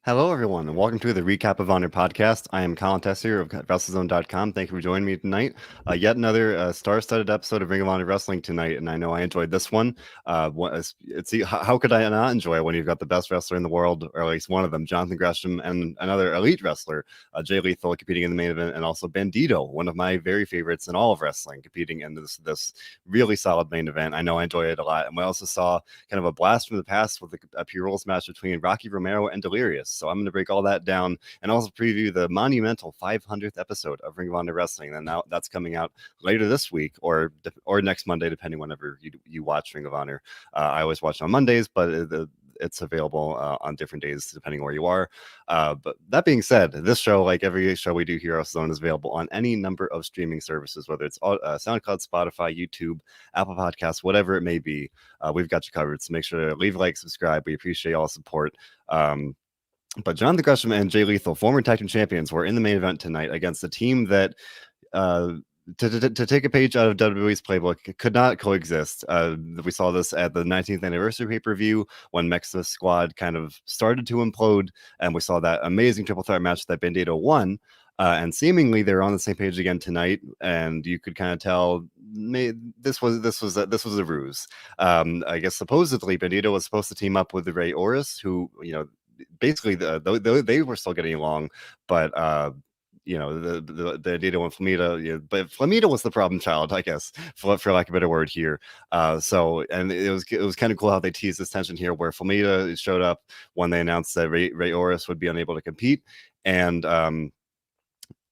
Hello, everyone, and welcome to the Recap of Honor podcast. I am Colin Tessier of WrestleZone.com. Thank you for joining me tonight. Yet another star-studded episode of Ring of Honor Wrestling tonight, and I know I enjoyed this one. How could I not enjoy it when you've got the best wrestler in the world, or at least one of them, Jonathan Gresham, and another elite wrestler, Jay Lethal, competing in the main event, and also Bandido, one of my very favorites in all of wrestling, competing in this really solid main event. I know I enjoyed it a lot, and we also saw kind of a blast from the past with a pure rules match between Romero and Delirious. So I'm going to break all that down and also preview the monumental 500th episode of Ring of Honor Wrestling. And now that's coming out later this week or next Monday, depending whenever you watch Ring of Honor. I always watch on Mondays, but it's available on different days depending where you are. But that being said, this show, like every show we do here on Zone, is available on any number of streaming services, whether it's SoundCloud, Spotify, YouTube, Apple Podcasts, whatever it may be. We've got you covered. So make sure to leave a like, subscribe. We appreciate all the support. But Jonathan Gresham and Jay Lethal, former tag team champions, were in the main event tonight against a team that, to take a page out of WWE's playbook, could not coexist. We saw this at the 19th anniversary pay-per-view when Mexico Squad kind of started to implode, and we saw that amazing triple threat match that Bandido won. And seemingly they're on the same page again tonight, and you could kind of tell this was a ruse. I guess supposedly Bandido was supposed to team up with the Ray Oris, who basically they were still getting along, but the Bandido and Flamita, but Flamita was the problem child, I guess, for lack of a better word here. And it was kind of cool how they teased this tension here, where Flamita showed up when they announced that Ray Oris would be unable to compete, and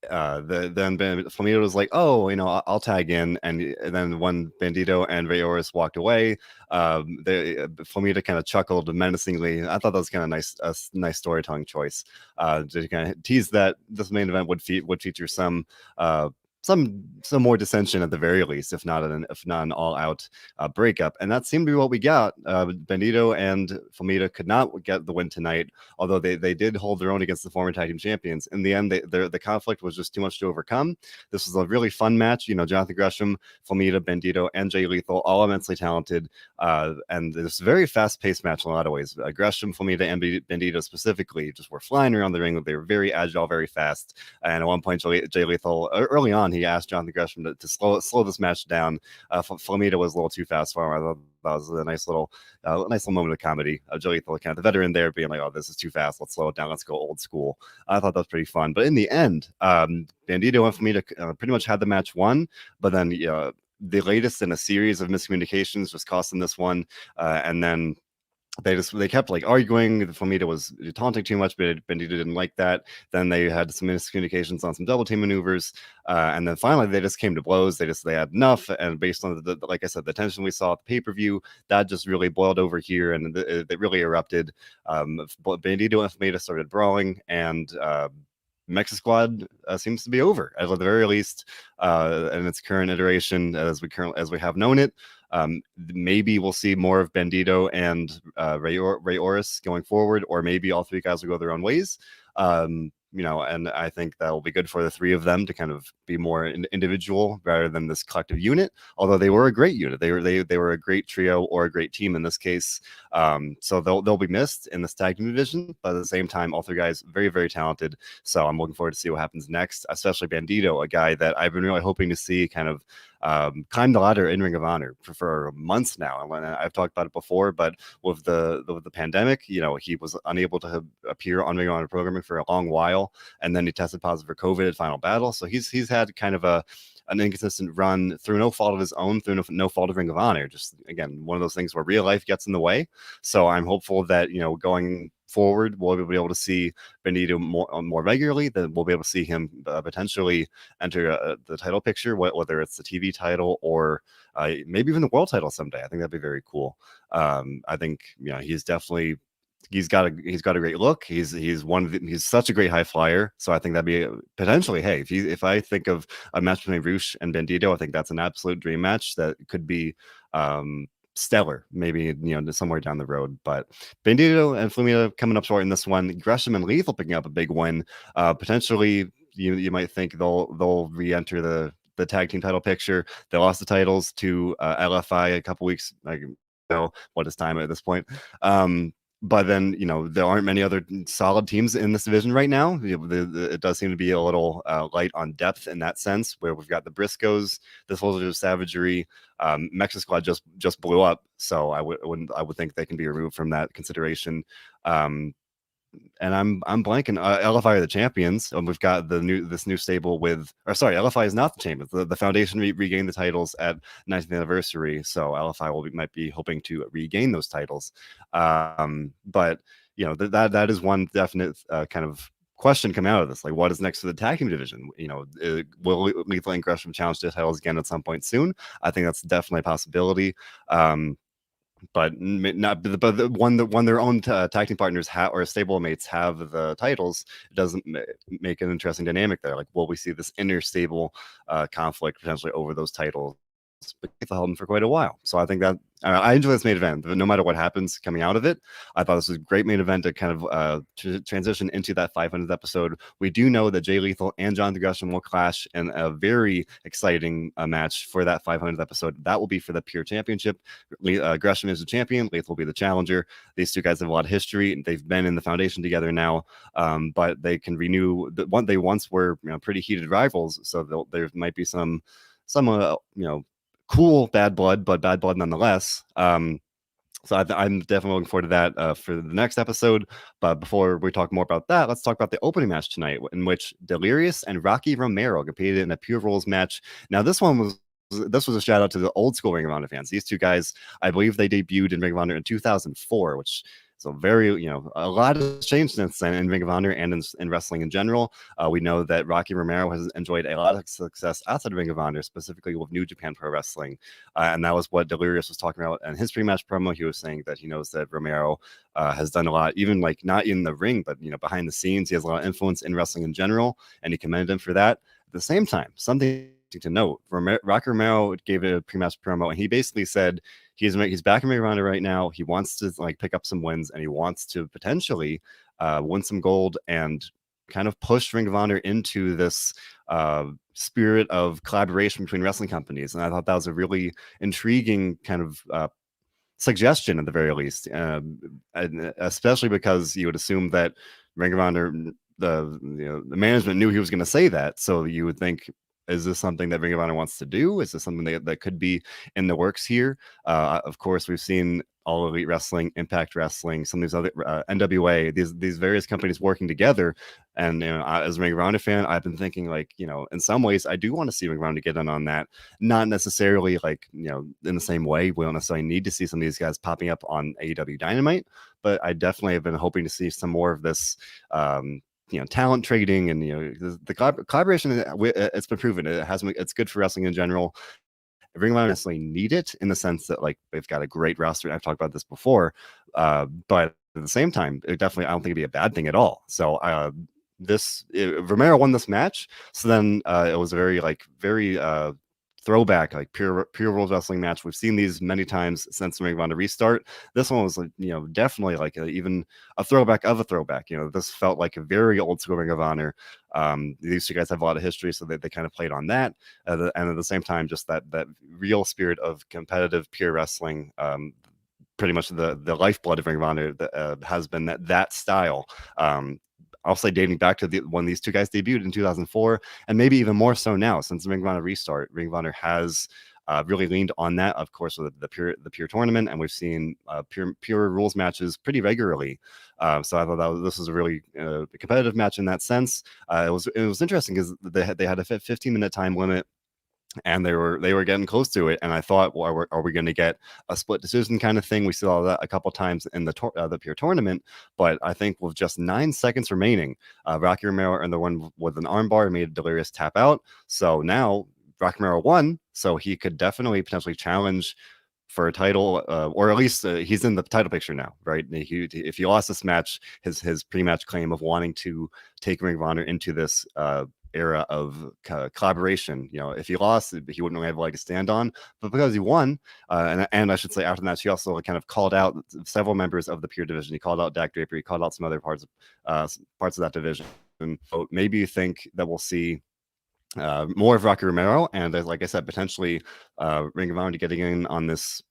then Flamita was like, "Oh, I'll tag in," and then when Bandido and Ray Oris walked away, Flamita kind of chuckled menacingly. I thought that was kind of nice storytelling choice, to kind of tease that this main event would feature some more dissension at the very least, if not an all-out breakup, and that seemed to be what we got. Bandido and Flamita could not get the win tonight, although they did hold their own against the former tag team champions. In the end, the conflict was just too much to overcome. This was a really fun match. Jonathan Gresham, Flamita, Bandido, and Jay Lethal, all immensely talented, and this very fast-paced match in a lot of ways. Gresham, Flamita, and Bandido specifically just were flying around the ring. They were very agile, very fast, and at one point, Jay Lethal, early on, he asked Jonathan Gresham to slow this match down. Flamita was a little too fast for him. I thought that was a nice little moment of comedy. Jay Lethal, kind of the veteran there, being like, "Oh, this is too fast. Let's slow it down. Let's go old school." I thought that was pretty fun. But in the end, Bandido and Flamita pretty much had the match won. But then the latest in a series of miscommunications just cost them this one, and then they kept like arguing. Flamita was taunting too much, but Bandido didn't like that. Then they had some miscommunications on some double team maneuvers, and then finally they just came to blows. They had enough, and based on like I said, the tension we saw at the pay-per-view, that just really boiled over here, and it really erupted. Bandido and Flamita started brawling, and Mexico Squad seems to be over, at the very least, in its current iteration as we have known it. Maybe we'll see more of Bandido and Ray Oris going forward, or maybe all three guys will go their own ways. And I think that will be good for the three of them to kind of be more individual rather than this collective unit. Although they were a great unit, they were a great trio or a great team in this case. So they'll be missed in this tag team division, but at the same time, all three guys very, very talented. So I'm looking forward to see what happens next, especially Bandido, a guy that I've been really hoping to see kind of climb the ladder in Ring of Honor for months now. And I've talked about it before, but with the pandemic, he was unable to appear on Ring of Honor programming for a long while, and then he tested positive for COVID at Final Battle. So he's had kind of an inconsistent run through no fault of his own, through no fault of Ring of Honor. Just again, one of those things where real life gets in the way. So I'm hopeful that going forward, we'll be able to see Bandido more regularly. Then we'll be able to see him potentially enter the title picture, whether it's the TV title or maybe even the world title someday. I think that'd be very cool. I think he's definitely. He's got a great look. He's such a great high flyer. So I think that'd be potentially, hey, if I think of a match between Roosh and Bandido, I think that's an absolute dream match that could be stellar, maybe somewhere down the road. But Bandido and Flamita coming up short in this one. Gresham and Lethal picking up a big win. Potentially, you might think they'll re-enter the tag team title picture. They lost the titles to LFI a couple weeks. What is time at this point? but then, there aren't many other solid teams in this division right now. It does seem to be a little light on depth in that sense, where we've got the Briscoes, the Soldiers of Savagery. Mexico Squad just blew up, so I would think they can be removed from that consideration. And I'm blanking. LFI are the champions, and we've got this new stable with, or sorry, LFI is not the champions. The Foundation regained the titles at 19th anniversary, so LFI might be hoping to regain those titles. But that is one definite kind of question coming out of this. Like, what is next for the tag team division? Will Lethal and Gresham challenge the titles again at some point soon? I think that's definitely a possibility. But not but the one their own tag team partners or stable mates have the titles, it doesn't make an interesting dynamic there. Like, will we see this inner stable conflict potentially over those titles? But they've held them for quite a while, so I think that I enjoy this main event. No matter what happens coming out of it, I thought this was a great main event to kind of transition into that 500th episode. We do know that Jay Lethal and Jonathan Gresham will clash in a very exciting match for that 500th episode. That will be for the Pure Championship. Gresham is the champion. Lethal will be the challenger. These two guys have a lot of history. They've been in the Foundation together now, but they can renew. They once were pretty heated rivals, so there might be some cool bad blood, but bad blood nonetheless. So I'm definitely looking forward to that for the next episode. But before we talk more about that, let's talk about the opening match tonight, in which Delirious and Rocky Romero competed in a Pure Rules match. Now, this was a shout out to the old school Ring of Honor fans. These two guys, I believe they debuted in Ring of Honor in 2004, which so very, a lot has changed since then in Ring of Honor and in wrestling in general. We know that Rocky Romero has enjoyed a lot of success outside of Ring of Honor, specifically with New Japan Pro Wrestling. And that was what Delirious was talking about in his pre-match promo. He was saying that he knows that Romero has done a lot, even like not in the ring, but behind the scenes. He has a lot of influence in wrestling in general, and he commended him for that. At the same time, something to note, Rocky Romero gave a pre-match promo, and he basically said he's back in Ring of Honor right now. He wants to pick up some wins, and he wants to potentially win some gold and kind of push Ring of Honor into this spirit of collaboration between wrestling companies. And I thought that was a really intriguing kind of suggestion, at the very least, and especially because you would assume that Ring of Honor, the management knew he was going to say that, so you would think, is this something that Ring of Honor wants to do? Is this something that could be in the works here? Of course, we've seen All Elite Wrestling, Impact Wrestling, some of these other NWA, these various companies working together. And as a Ring of Honor fan, I've been thinking, in some ways, I do want to see Ring of Honor get in on that. Not necessarily in the same way. We don't necessarily need to see some of these guys popping up on AEW Dynamite, but I definitely have been hoping to see some more of this. Talent trading and the collaboration. It's been proven it's good for wrestling in general. Ring of Honor necessarily need it in the sense that they've got a great roster. I've talked about this before, but at the same time, I don't think it'd be a bad thing at all. So Romero won this match. So then it was a very throwback, pure World Wrestling match. We've seen these many times since Ring of Honor restart. This one was definitely even a throwback of a throwback. This felt like a very old school Ring of Honor. These two guys have a lot of history, so they kind of played on that, and at the same time, just that real spirit of competitive pure wrestling. Pretty much the lifeblood of Ring of Honor that has been that style. I'll say dating back to when these two guys debuted in 2004, and maybe even more so now since Ring of Honor restart. Ring of Honor has really leaned on that, of course, with the pure tournament, and we've seen pure rules matches pretty regularly. So I thought this was a really competitive match in that sense. It was interesting because they had a 15-minute time limit, and they were getting close to it, and I thought, well, are we going to get a split decision kind of thing? We saw that a couple times in the pure tournament, but I think with just 9 seconds remaining, Rocky Romero earned the one with an armbar, made Delirious tap out. So now Rocky Romero won, so he could definitely potentially challenge for a title, or at least he's in the title picture now, right? If he lost this match, his pre-match claim of wanting to take Ring of Honor into this era of collaboration, if he lost, he wouldn't really have a leg to stand on. But because he won, and I should say after that, he also kind of called out several members of the Pure division. He called out Dak Draper. He called out some other parts of that division. And so maybe you think that we'll see more of Rocky Romero, and like I said, potentially Ring of Honor getting in on this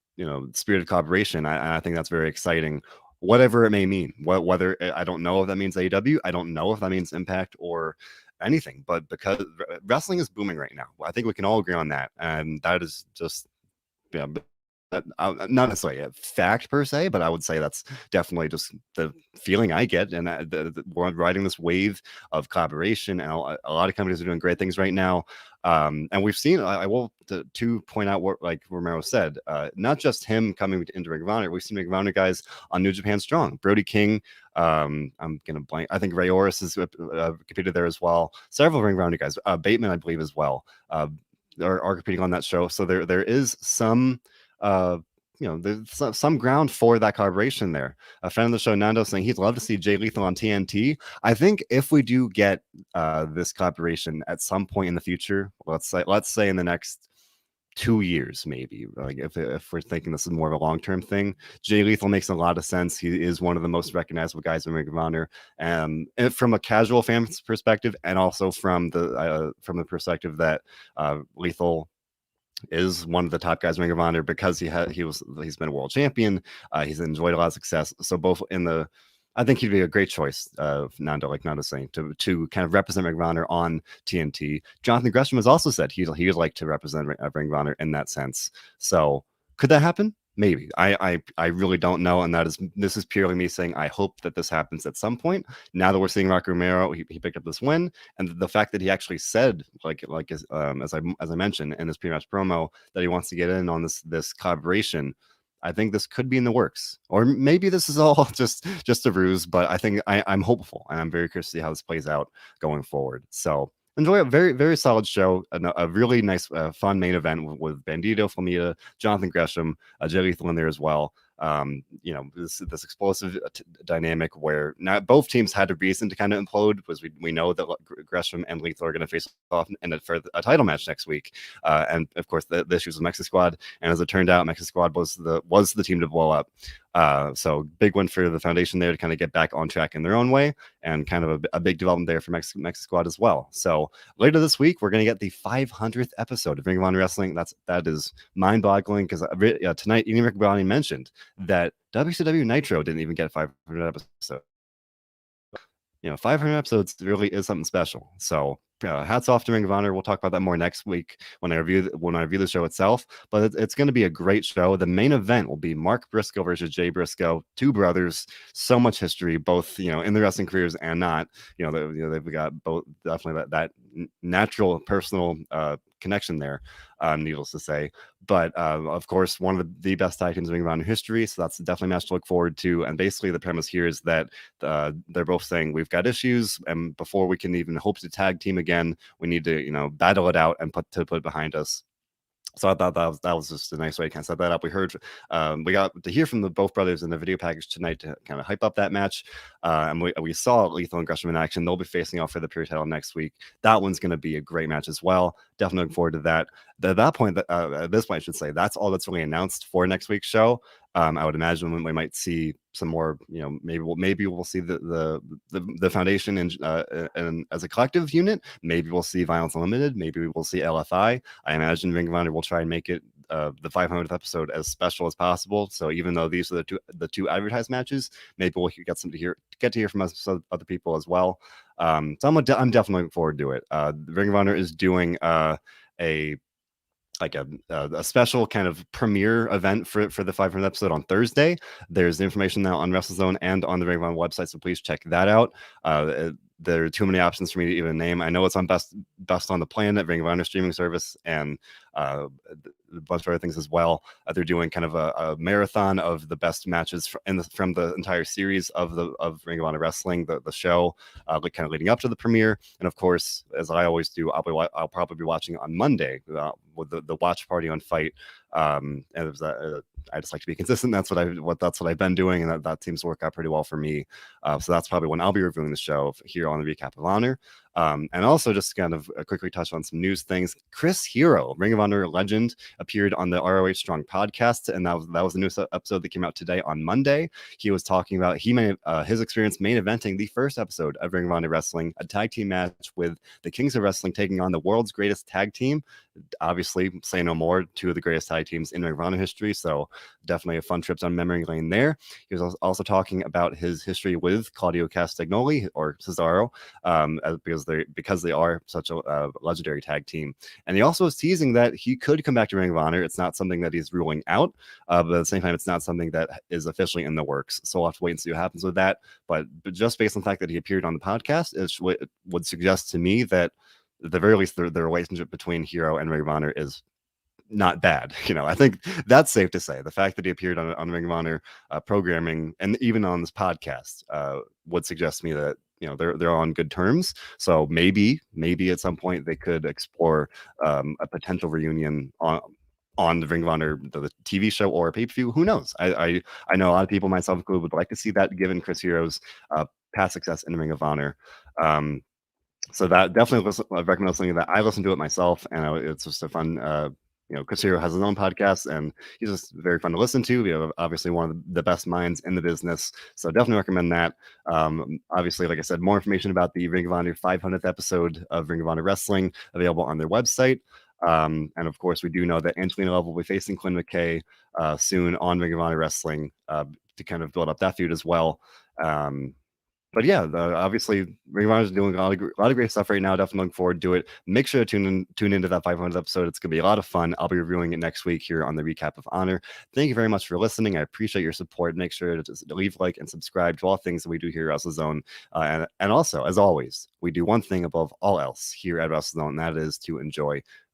spirited collaboration. I think that's very exciting. whatever it may mean. Whether I don't know if that means AEW, I don't know if that means Impact or anything, but because wrestling is booming right now, I think we can all agree on that, and that is just yeah, not necessarily a fact per se, but I would say that's definitely just the feeling I get. And we're riding this wave of collaboration, and a lot of companies are doing great things right now. And we've seen, I will to point out what like Romero said, not just him coming into Ring of Honor, we've seen Ring of Honor guys on New Japan Strong. Brody King, I'm gonna blank. I think Ray Orris has competed there as well. Several Ring of Honor guys, Bateman, I believe, as well. Are competing on that show. So there is some there's some ground for that collaboration there. A friend of the show, Nando, saying he'd love to see Jay Lethal on TNT. I think if we do get this collaboration at some point in the future, let's say in the next 2 years, maybe, like if we're thinking this is more of a long-term thing, Jay Lethal makes a lot of sense. He is one of the most recognizable guys in Ring of Honor, and from a casual fan's perspective, and also from the perspective that Lethal is one of the top guys in Ring of Honor because he's been a world champion. He's enjoyed a lot of success. So both I think he'd be a great choice, Nando, like Nando saying, to kind of represent Ring of Honor on TNT. Jonathan Gresham has also said he'd like to represent Ring of Honor in that sense. So could that happen? Maybe. I really don't know, and this is purely me saying I hope that this happens at some point. Now that we're seeing Rocky Romero, he picked up this win, and the fact that he actually said, as I mentioned in this pre-match promo, that he wants to get in on this collaboration. I think this could be in the works, or maybe this is all just a ruse. But I think I'm hopeful, and I'm very curious to see how this plays out going forward. So enjoy a very, very solid show, a really nice, fun main event with Bandido, Flamita, Jonathan Gresham, Jay Lethal in there as well. This explosive dynamic where not both teams had a reason to kind of implode, because we know that Gresham and Lethal are going to face off for a title match next week, and of course the issues with Mexico Squad, and as it turned out, Mexico Squad was the team to blow up. So big win for the Foundation there to kind of get back on track in their own way, and kind of a big development there for Mexico Squad as well. So later this week, we're going to get the 500th episode of Ring of Honor Wrestling. That is mind-boggling, because tonight, Ian Riccoboni mentioned that WCW Nitro didn't even get 500 episodes. 500 episodes really is something special. So hats off to Ring of Honor. We'll talk about that more next week when I review the show itself. But it's going to be a great show. The main event will be Mark Briscoe versus Jay Briscoe, two brothers. So much history, both in their wrestling careers and not. They've got both definitely that natural personal connection there. Needless to say. But of course, one of the best tag teams in Ring of Honor history. So that's definitely a match to look forward to. And basically, the premise here is that they're both saying we've got issues, and before we can even hope to tag team again, we need to battle it out and put it behind us. So I thought that was just a nice way to kind of set that up. We got to hear from both brothers in the video package tonight to kind of hype up that match. And we saw Lethal and Gresham in action. They'll be facing off for the pure title next week. That one's going to be a great match as well. Definitely looking forward to that. At this point, I should say that's all that's really announced for next week's show. I would imagine we might see some more. Maybe we'll see the Foundation and as a collective unit. Maybe we'll see Violence Unlimited. Maybe we'll see LFI. I imagine Ring of Honor will try and make it the 500th episode as special as possible. So even though these are the two advertised matches, maybe we'll get to hear from other people as well. So I'm definitely looking forward to it. Ring of Honor is doing a special kind of premiere event for the 500th episode on Thursday. There's information now on WrestleZone and on the Ring of Honor website, so please check that out. There are too many options for me to even name. I know it's on Best on the Planet, Ring of Honor streaming service, and a bunch of other things as well. They're doing kind of a marathon of the best matches from the entire series of Ring of Honor Wrestling, the show, kind of leading up to the premiere. And of course, as I always do, I'll probably be watching on Monday with the watch party on Fight. And it was I just like to be consistent. That's what I've been doing, and that seems to work out pretty well for me. So that's probably when I'll be reviewing the show here on the Recap of Honor. And also just to kind of quickly touch on some news things. Chris Hero, Ring of Honor legend, appeared on the ROH Strong podcast, and that was the new episode that came out today on Monday. He was talking about his experience main eventing the first episode of Ring of Honor Wrestling, a tag team match with the Kings of Wrestling taking on the world's greatest tag team. Obviously, say no more, two of the greatest tag teams in Ring of Honor history. So definitely a fun trip down memory lane there. He was also talking about his history with Claudio Castagnoli, or Cesaro, because they are such a legendary tag team. And he also was teasing that he could come back to Ring of Honor. It's not something that he's ruling out, but at the same time, it's not something that is officially in the works. So we'll have to wait and see what happens with that. But just based on the fact that he appeared on the podcast, it would suggest to me that at the very least, the relationship between Hero and Ring of Honor is not bad. I think that's safe to say. The fact that he appeared on Ring of Honor programming and even on this podcast would suggest to me that they're on good terms. So maybe at some point they could explore a potential reunion on the Ring of Honor, the TV show or a pay-per-view. Who knows? I know a lot of people, myself included, would like to see that, given Chris Hero's past success in Ring of Honor. So that definitely I recommend listening to that. I listened to it myself, and it's just a fun. Chris Hero has his own podcast, and he's just very fun to listen to. Obviously one of the best minds in the business, so definitely recommend that. Obviously, like I said, more information about the Ring of Honor 500th episode of Ring of Honor Wrestling available on their website. And of course, we do know that Angelina Love will be facing Quinn McKay soon on Ring of Honor Wrestling to kind of build up that feud as well. But yeah, obviously, Ring of Honor is doing a lot of great stuff right now. Definitely looking forward to it. Make sure to tune into that 500th episode. It's going to be a lot of fun. I'll be reviewing it next week here on the Recap of Honor. Thank you very much for listening. I appreciate your support. Make sure to just leave a like and subscribe to all things that we do here at WrestleZone. And also, as always, we do one thing above all else here at WrestleZone, and that is to enjoy